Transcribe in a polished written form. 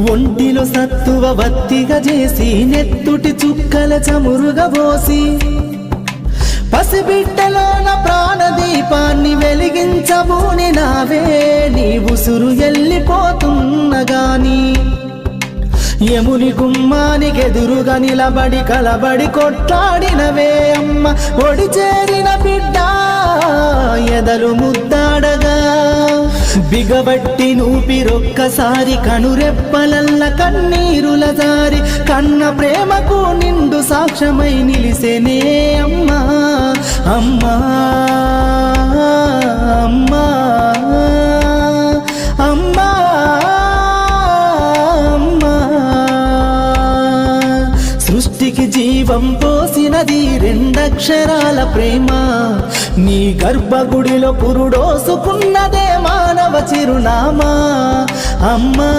ఒంటిలో సత్తువ వత్తిగా చేసి నెత్తుటి చుక్కల చమురుగా పోసి పసిబిడ్డలోన ప్రాణదీపాన్ని వెలిగించబూని నావే నీ ఉసురు ఎల్లిపోతున్నగాని యముని గుమ్మానికెదురుగా నిలబడి కలబడి కొట్లాడినవే అమ్మ ఒడి చేరిన బిడ్డ ఎదలు ముద్దాడగా బిగబట్టి నూపిరొక్కసారి కనురెప్పలల్ల కన్నీరుల జారి కన్న ప్రేమకు నిండు సాక్ష్యమై నిలిసెనే అమ్మా అమ్మా అమ్మా అమ్మా సృష్టికి జీవం పోసినది రెండక్షరాల ప్రేమ నీ గర్భగుడిలో పురుడోసుకున్నదే మానవ చిరునామా అమ్మా